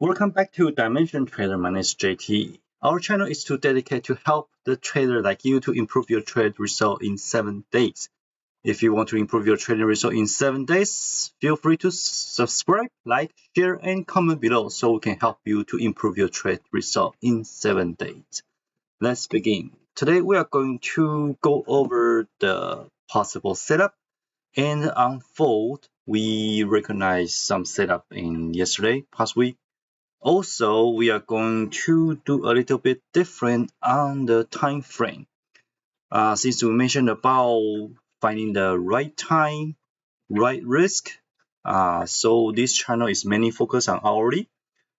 Welcome back to Dimension Trader. My name is JT. Our channel is dedicated to help the trader like you to improve your trade result in 7 days. If you want to improve your trading result in 7 days, feel free to subscribe, like, share, and comment below so we can help you to improve your trade result in 7 days. Let's begin. Today we are going to go over the possible setup and unfold. We recognize some setup in yesterday, past week. Also, we are going to do a little bit different on the time frame. Since we mentioned about finding the right time, right risk, so this channel is mainly focused on hourly,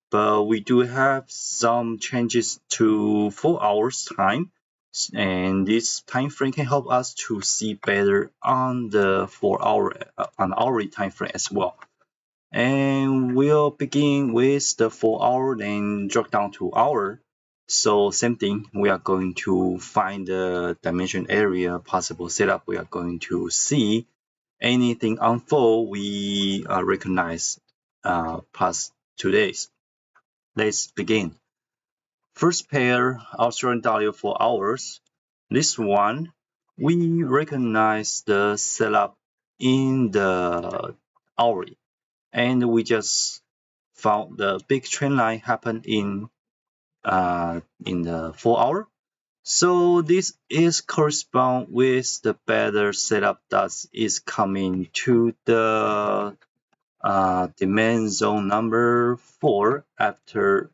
but we do have some changes to 4 hours time, and this time frame can help us to see better on the 4 hour on hourly time frame as well. And we'll begin with the 4 hour, then drop down to hour. So same thing, we are going to find the dimension area possible setup. We are going to see anything unfold we recognize past 2 days. Let's begin. First pair, Australian dollar for hours. This one, we recognize the setup in the hourly. And we just found the big trend line happen in the 4 hour. So this is correspond with the better setup that is coming to the demand zone number 4 after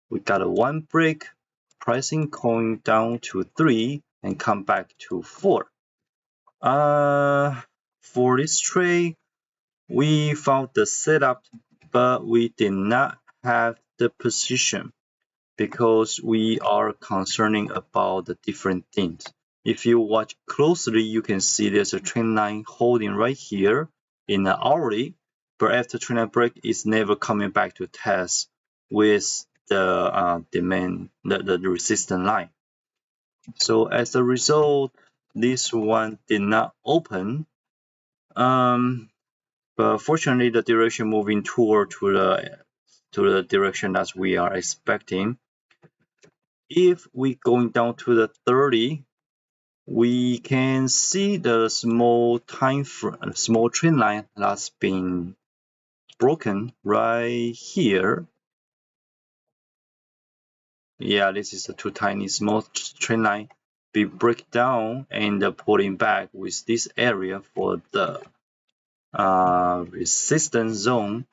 we got a 1 break, pricing going down to 3 and come back to 4. For this trade, we found the setup, but we did not have the position because we are concerning about the different things. If you watch closely, you can see there's a trend line holding right here in the hourly, but after trend line break, it's never coming back to test with the demand, the resistance line. So as a result, this one did not open. But fortunately, the direction moving toward to the direction that we are expecting. If we going down to the 30, we can see the small trend line that's been broken right here. Yeah, this is a too tiny small trend line. We break down and pulling back with this area for the resistance zone.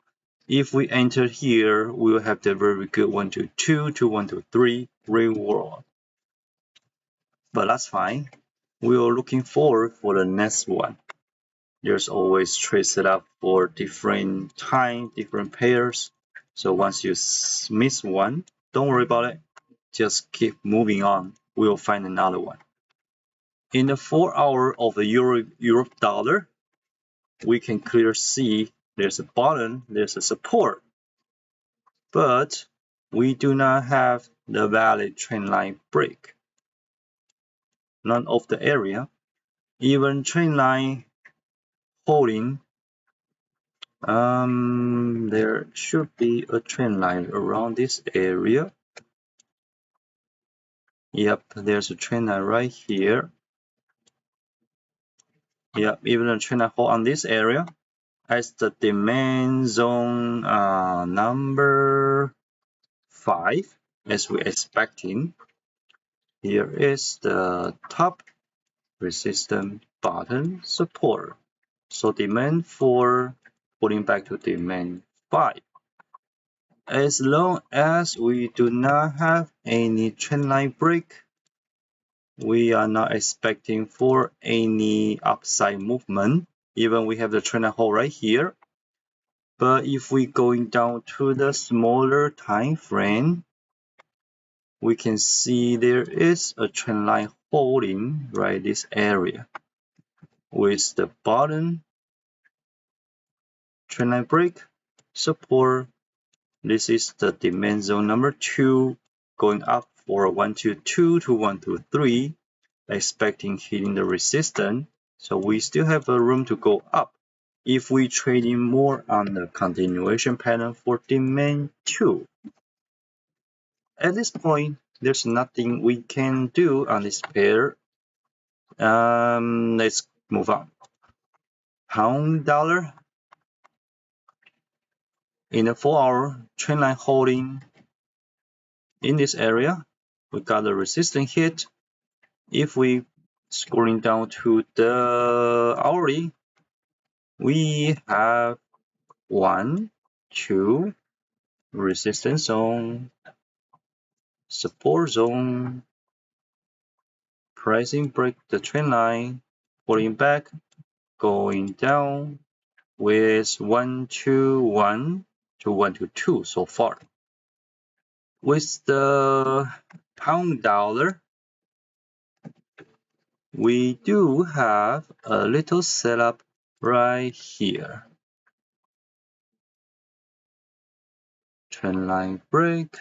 If we enter here, we will have the very good 1 to 2 to 1 to 3 reward. But that's fine. We are looking forward for the next one. There's always trade setup for different time, different pairs. So once you miss one, don't worry about it. Just keep moving on. We'll find another one. In the 4 hour of the Euro dollar, we can clearly see there's a bottom, there's a support. But we do not have the valid trend line break. None of the area. Even trend line holding, there should be a trend line around this area. Yep, there's a trend line right here. Yep, even a trend line hold on this area as the demand zone number 5, as we're expecting. Here is the top resistance, bottom, support. So demand 4 pulling back to demand 5. As long as we do not have any trend line break, we are not expecting for any upside movement. Even we have the trend line hold right here. But if we going down to the smaller time frame, we can see there is a trend line holding right this area with the bottom trend line break support. This is the demand zone number 2 going up for 1 to 2 to 1 to 3, expecting hitting the resistance. So we still have a room to go up if we trading more on the continuation pattern for demand 2. At this point, there's nothing we can do on this pair. Let's move on. Pound dollar in a 4-hour trend line holding in this area. We got a resistance hit. If we scrolling down to the hourly, we have 1, 2, resistance zone, support zone, pricing break the trend line, pulling back, going down with 1 to 1 to 1 to 2 so far. With the pound dollar, we do have a little setup right here. Trend line break,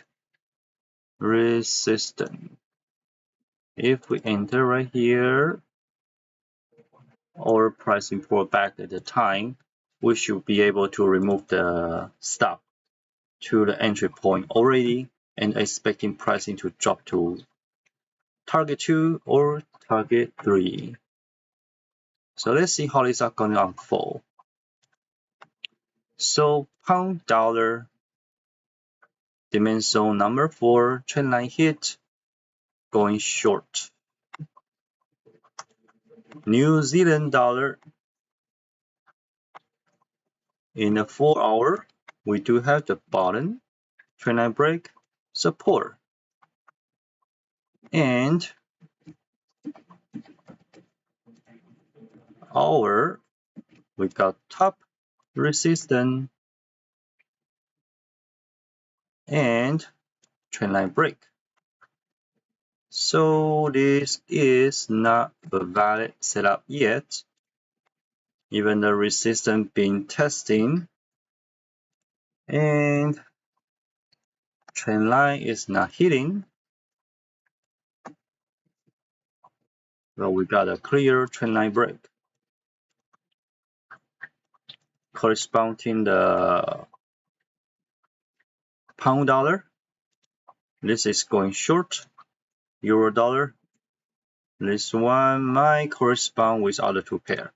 resistance. If we enter right here, or pricing pull back at the time, we should be able to remove the stop to the entry point already and expecting pricing to drop to target 2 or target 3. So let's see how this is going to unfold. So pound dollar, demand zone number 4, trend line hit, going short. New Zealand dollar, in a 4-hour, we do have the bottom, trend line break, support. And hour, we got top, resistance, and trend line break. So this is not a valid setup yet. Even the resistance being testing, and trend line is not hitting. Well, we got a clear trend line break corresponding the pound dollar. This is going short. Euro dollar. This one might correspond with other two pair.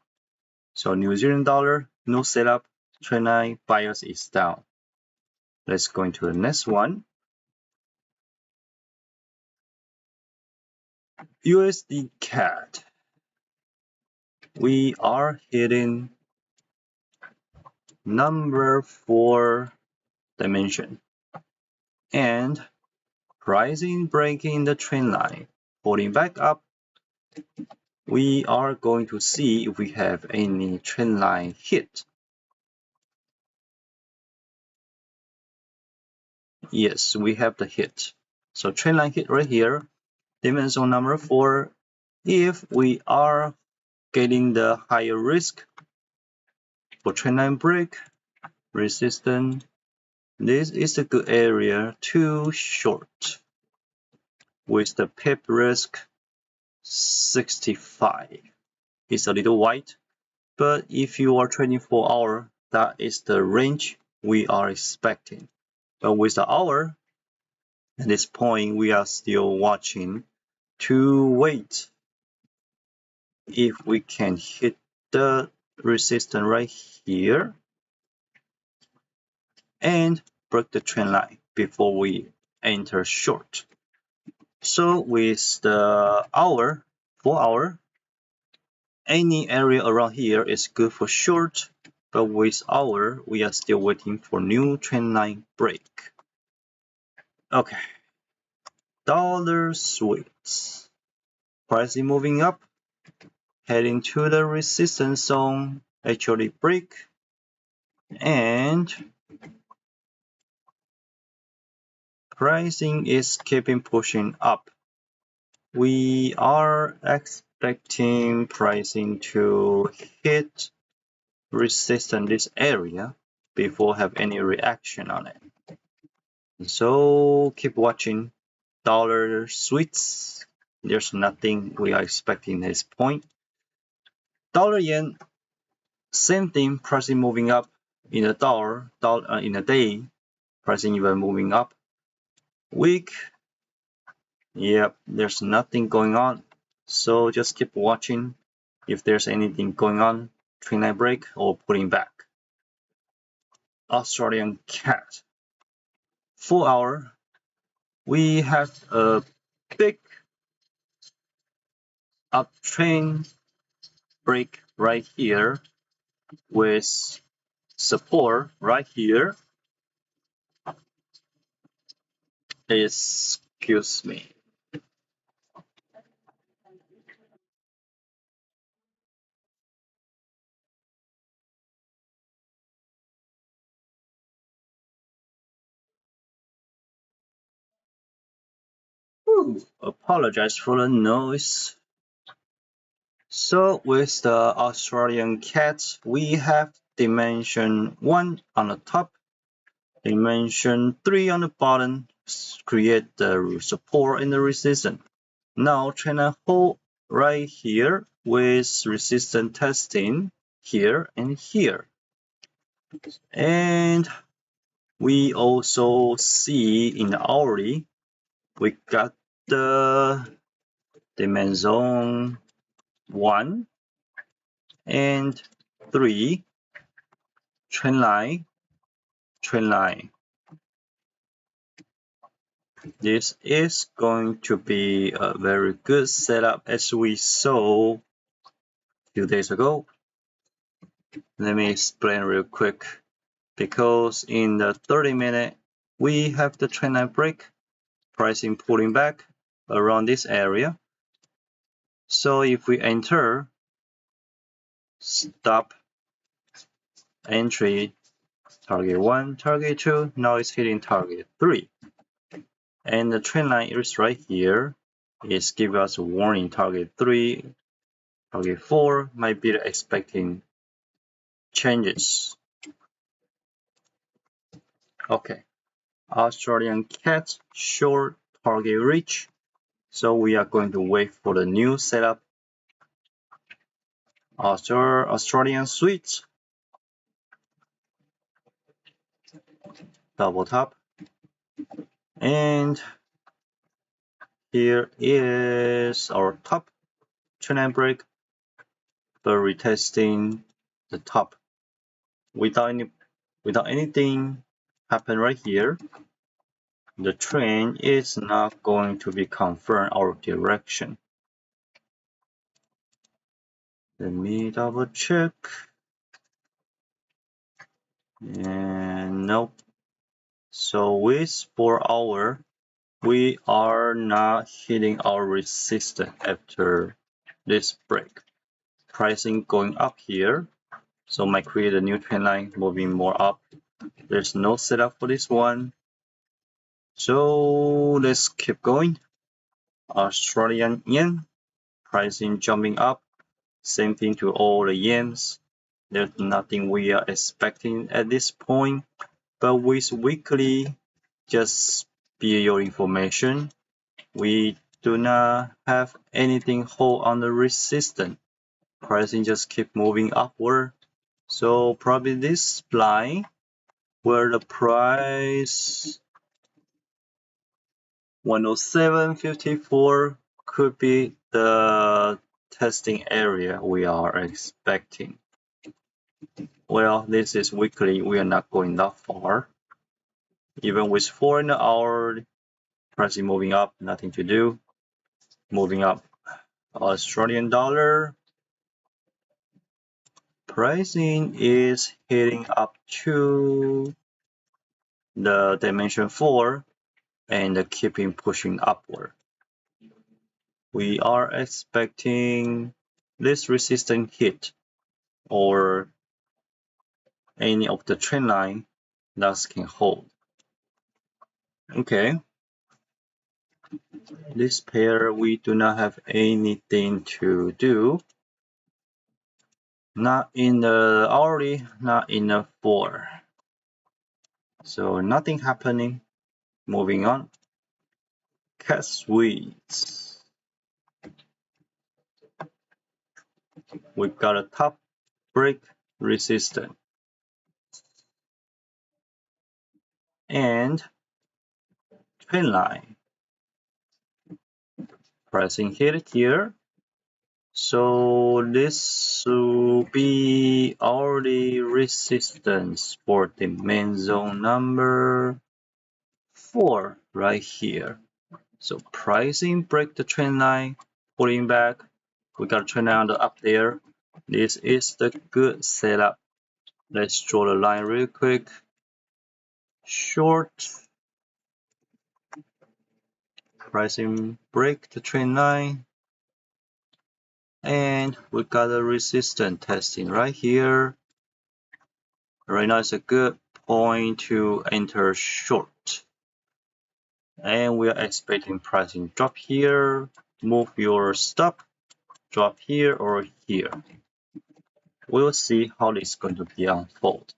So New Zealand dollar, no setup, trend line bias is down. Let's go into the next one. USD CAD. We are hitting number 4 dimension and pricing breaking the trend line, holding back up. We are going to see if we have any trend line hit. Yes, we have the hit. So trend line hit right here, demand zone number 4. If we are getting the higher risk for trend line break, resistance, this is a good area to short with the pip risk 65. It's a little wide, but if you are trading 4-hour, that is the range we are expecting. But with the hour, at this point, we are still watching to wait if we can hit the resistance right here and break the trend line before we enter short. So with the hour, 4-hour, any area around here is good for short, but with hour, we are still waiting for new trend line break. Okay, dollar sweets. Pricing moving up, heading to the resistance zone, actually break, and pricing is keeping pushing up. We are expecting pricing to hit resistance this area before have any reaction on it. So keep watching dollar sweets. There's nothing we are expecting at this point. Dollar yen, same thing, pricing moving up in a dollar in a day, pricing even moving up. Week. Yep, there's nothing going on. So just keep watching. If there's anything going on, trendline break or pulling back. Australian cat. 4 hour. We have a big uptrend break right here with support right here. Excuse me. Ooh, apologize for the noise. So with the Australian cat, we have dimension 1 on the top, dimension 3 on the bottom, create the support and the resistance. Now China hold right here with resistance testing here and here. And we also see in the hourly, we got the dimension 1 and 3 trend line. This is going to be a very good setup as we saw a few days ago. Let me explain real quick. Because in the 30-minute, we have the trend line break, pricing pulling back around this area. So if we enter, stop, entry, target 1, target 2, now it's hitting target 3. And the trend line is right here. It's giving us a warning, target 3, target 4 might be expecting changes. Okay, Australian cat short target reach. So we are going to wait for the new setup. Australian sweet. Double tap. And here is our top trend break. But retesting the top without anything happen right here. The trend is not going to be confirmed our direction. Let me double check. And nope. So with 4 hour, we are not hitting our resistance after this break. Pricing going up here, so might create a new trend line moving more up. There's no setup for this one. So let's keep going. Australian yen, pricing jumping up. Same thing to all the yens. There's nothing we are expecting at this point. But with weekly, just be your information. We do not have anything hold on the resistance. Pricing just keep moving upward. So probably this line where the price 107.54 could be the testing area we are expecting. Well, this is weekly. We are not going that far. Even with 4 in the hour, pricing moving up, nothing to do. Moving up. Australian dollar. Pricing is hitting up to the dimension 4 and keeping pushing upward. We are expecting this resistance hit or any of the trend line that can hold. Okay, this pair we do not have anything to do. Not in the hourly, not in the 4. So nothing happening. Moving on. Cat sweets. We got a top break resistance. And trend line. Pricing hit here. So this will be already resistance for the main zone number 4 right here. So pricing break the trend line, pulling back. We got a trend line on the up there. This is the good setup. Let's draw the line real quick. Short. Pricing break the trend line. And we got a resistance testing right here. Right now it's a good point to enter short. And we are expecting pricing drop here. Move your stop, drop here or here. We'll see how this is going to be unfold.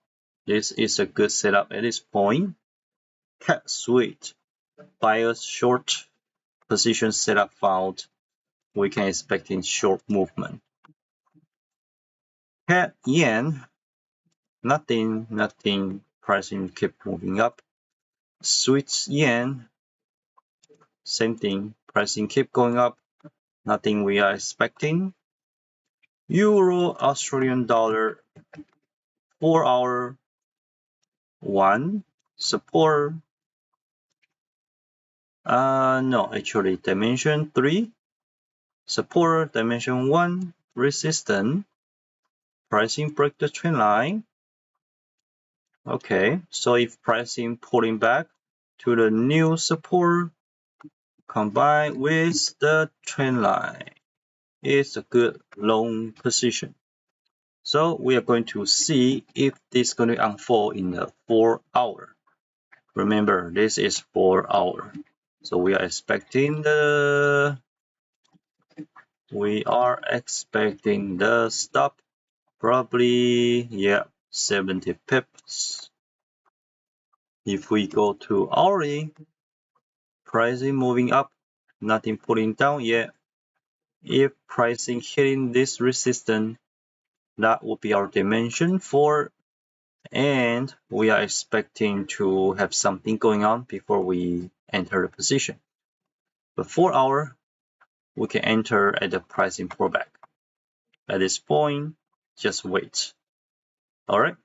This is a good setup at this point. Cat switch, buyers short position setup found. We can expect in short movement. Cat yen, nothing. Pricing keep moving up. Swiss yen, same thing. Pricing keep going up. Nothing we are expecting. Euro, Australian dollar, 4 hour, 1, support. No, actually, dimension 3, support, dimension 1, resistance. Pricing break the trend line. Okay, so if pricing pulling back to the new support combined with the trend line, it's a good long position. So we are going to see if this is going to unfold in the 4 hour. Remember, this is 4 hour. So we are expecting the stop, probably, yeah, 70 pips. If we go to hourly, pricing moving up, nothing pulling down yet. If pricing hitting this resistance, that would be our dimension 4, and we are expecting to have something going on before we enter the position. But 4 hour, we can enter at the pricing pullback. At this point, just wait. Alright,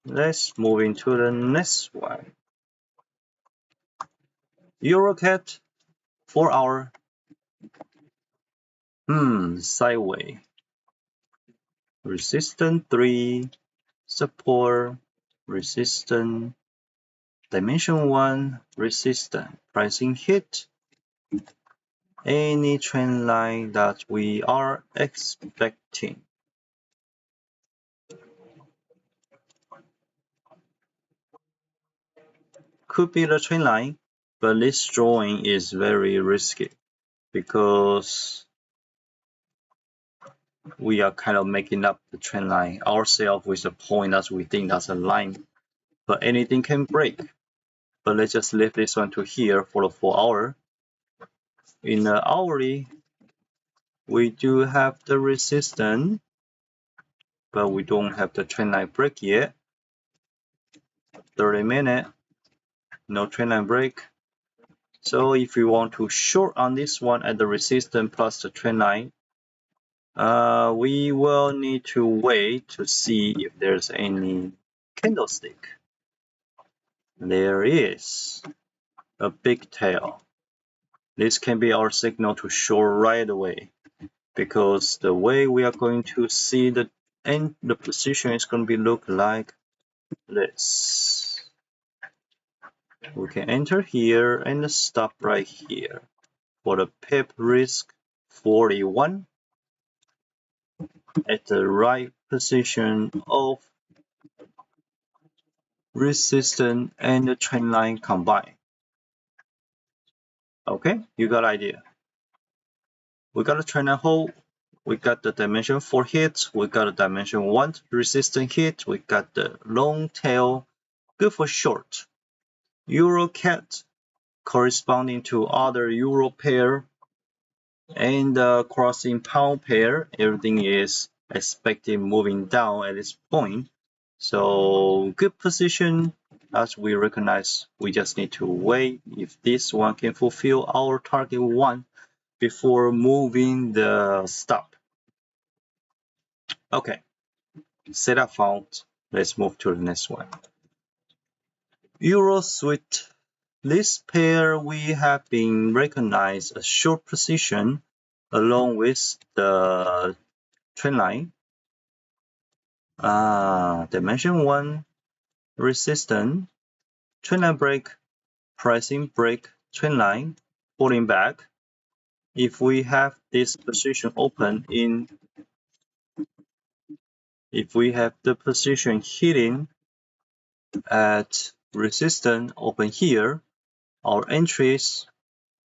let's move into the next one. EuroCAD 4 hour. Sideways. Resistance 3, support, resistance, dimension 1, resistance. Pricing hit any trend line that we are expecting. Could be the trend line, but this drawing is very risky because we are kind of making up the trend line ourselves with a point that we think that's a line, but anything can break. But let's just leave this one to here for the 4 hour. In the hourly, we do have the resistance, but we don't have the trend line break yet. 30 minute, no trend line break. So if we want to short on this one at the resistance plus the trend line, we will need to wait to see if there's any candlestick. There is a big tail. This can be our signal to short right away, because the way we are going to see the position is going to be look like this. We can enter here and stop right here. For the pip risk 41 at the right position of resistance and the trend line combined. Okay, you got idea. We got a trend line hold. We got the dimension 4 hit. We got a dimension 1 resistance hit. We got the long tail. Good for short. EuroCAD corresponding to other euro pair and crossing pound pair. Everything is expected moving down at this point. So good position as we recognize, we just need to wait if this one can fulfill our target one before moving the stop. Okay, setup found. Let's move to the next one. Euro Sweet. This pair we have been recognized a short position along with the trend line. Dimension 1 resistance, trend line break, pricing break, trend line, pulling back. If we have this position open in, if we have the position hitting at resistance open here, our entries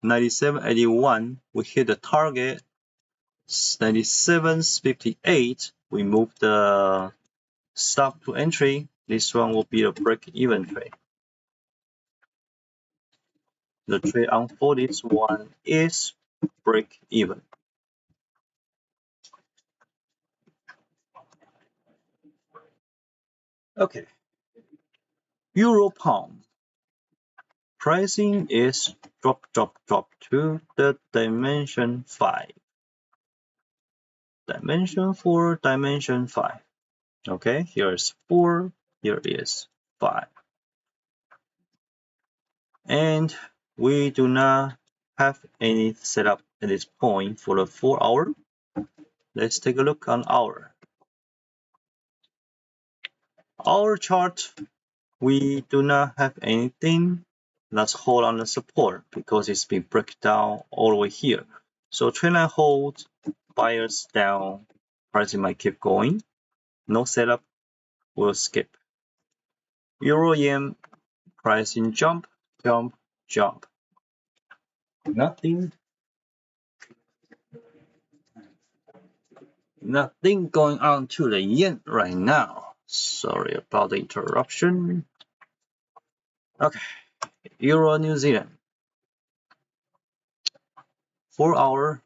97.81, we hit the target 97.58, we move the stop to entry. This one will be a break-even trade. The trade on for this one is break-even. Okay. Euro pound. Pricing is drop to the dimension 5. Dimension 4, dimension 5. Okay, here is 4, here is 5. And we do not have any setup at this point for the 4 hour. Let's take a look on our chart. We do not have anything. Let's hold on the support because it's been break down all the way here. So trend line hold, buyers down, pricing might keep going. No setup, we'll skip. Euro yen, pricing jump, jump, jump. Nothing going on to the yen right now. Sorry about the interruption. Okay, Euro New Zealand. 4 hour.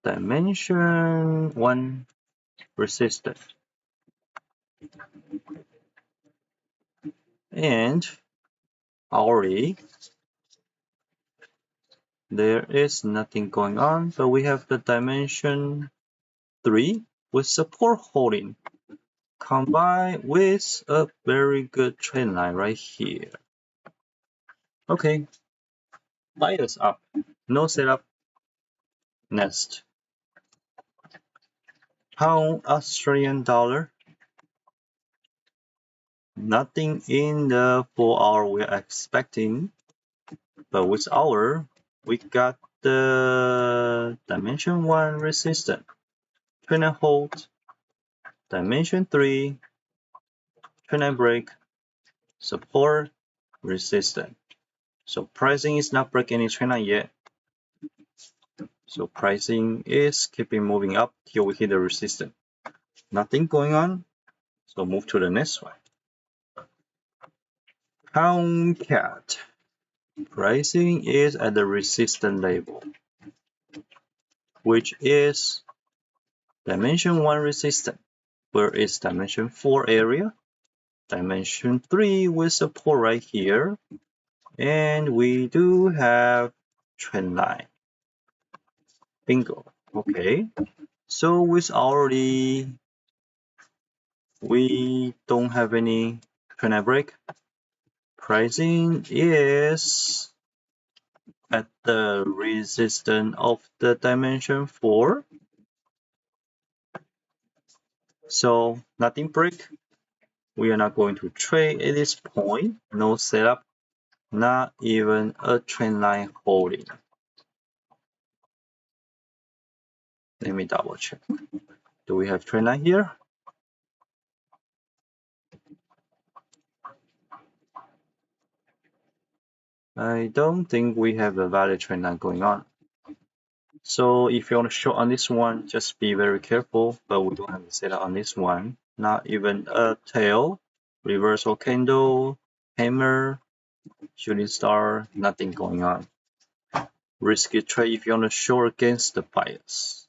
Dimension 1 resistance. And hourly, there is nothing going on, but we have the dimension 3 with support holding combined with a very good trend line right here. Okay, buyers up, no setup. Next, pound Australian dollar. Nothing in the 4 hour we're expecting, but with our, we got the dimension 1 resistance, trend line hold, dimension 3, trend line break, support, resistance. So pricing is not breaking any trend line yet. So pricing is keeping moving up till we hit the resistance. Nothing going on. So move to the next one. Pound CAD. Pricing is at the resistance level, which is dimension 1 resistance. Where is dimension 4 area? Dimension 3 with support right here. And we do have trend line. Bingo. Okay. So with hourly, we don't have any trend line break. Pricing is at the resistance of the dimension 4. So nothing break. We are not going to trade at this point. No setup. Not even a trend line holding. Let me double check. Do we have trend line here? I don't think we have a valid trend line going on. So if you want to short on this one, just be very careful. But we don't have a setup on this one. Not even a tail, reversal candle, hammer, shooting star, nothing going on. Risky trade if you want to short against the bias.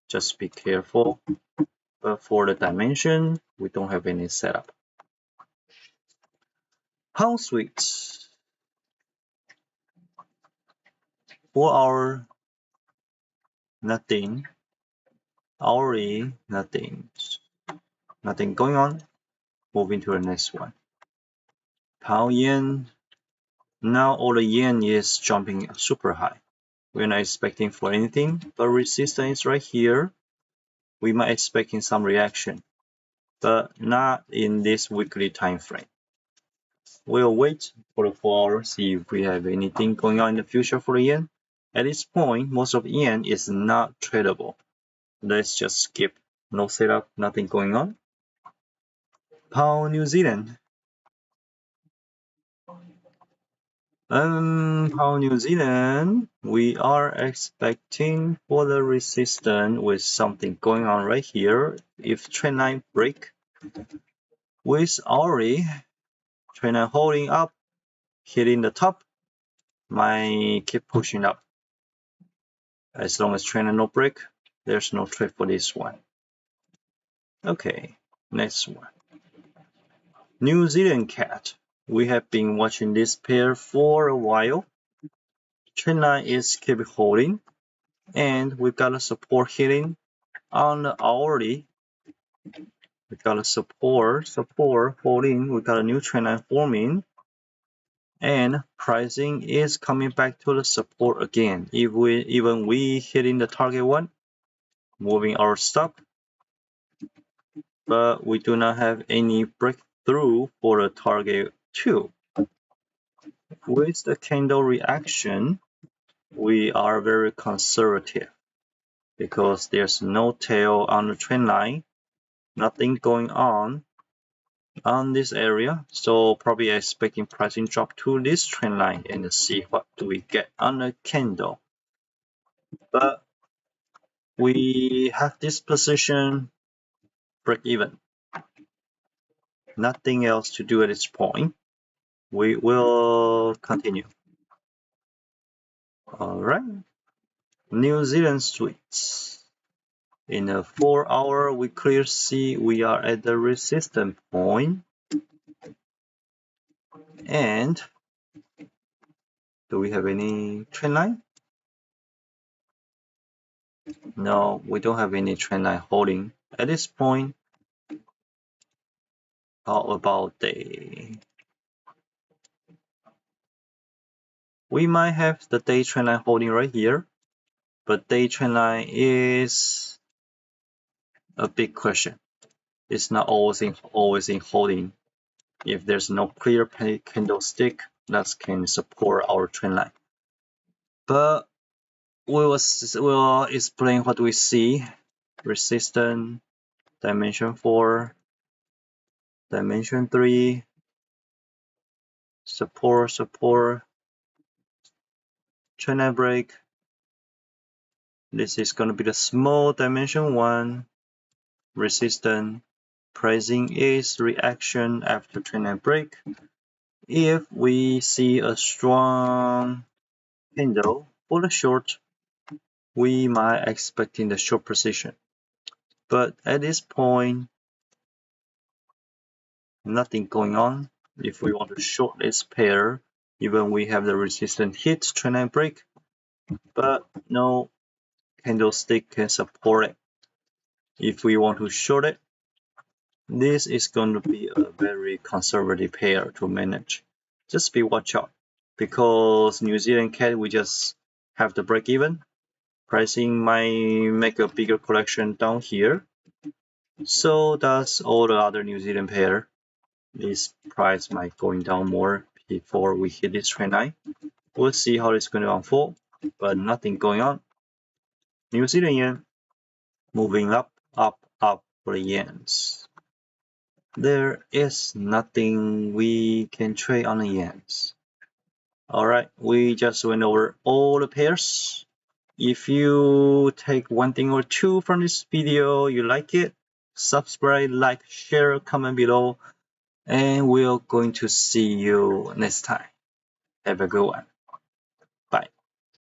Just be careful. But for the dimension, we don't have any setup. Pound switch. 4 hour, nothing. Hourly, nothing. Nothing going on. Moving to the next one. Pound yen. Now all the yen is jumping super high. We're not expecting for anything, but resistance is right here. We might expecting some reaction, but not in this weekly time frame. We'll wait for the 4 hours, see if we have anything going on in the future for the yen. At this point, most of yen is not tradable. Let's just skip. No setup, nothing going on. Pound New Zealand. Pound New Zealand, we are expecting for the resistance with something going on right here. If trend line break with hourly, trend line holding up, hitting the top, might keep pushing up. As long as trend line no break, there's no trade for this one. Okay, next one. New Zealand cat. We have been watching this pair for a while. Trend line is keep holding, and we've got a support hitting on the hourly. We got a support holding. We got a new trend line forming, and pricing is coming back to the support again. If we hitting the target one, moving our stop, but we do not have any breakthrough for the target two. With the candle reaction, we are very conservative because there's no tail on the trend line, nothing going on this area, so probably expecting pricing drop to this trend line and see what do we get on the candle. But we have this position break even. Nothing else to do at this point. We will continue. Alright. New Zealand sweets. In a 4 hour, we clearly see we are at the resistance point. And do we have any trend line? No, we don't have any trend line holding. At this point, how about day? We might have the day trend line holding right here, but day trend line is a big question. It's not always in holding. If there's no clear candlestick that can support our trend line. But we will explain what we see. Resistance, dimension 4, dimension 3, support, trend line break. This is going to be the small dimension 1, resistance. Pricing is reaction after trend line break. If we see a strong candle for the short, we might expecting the short position. But at this point, nothing going on. If we want to short this pair, even we have the resistance hit, trend line break, but no candlestick can support it. If we want to short it, this is going to be a very conservative pair to manage. Just be watch out, because New Zealand cat, we just have the break even. Pricing might make a bigger correction down here. So does all the other New Zealand pair. This price might going down more before we hit this trend line. We'll see how it's going to unfold, but nothing going on. New Zealand yen moving up for the yens. There is nothing we can trade on the yens. Alright, we just went over all the pairs. If you take one thing or two from this video, you like it, subscribe, like, share, comment below, and we're going to see you next time. Have a good one.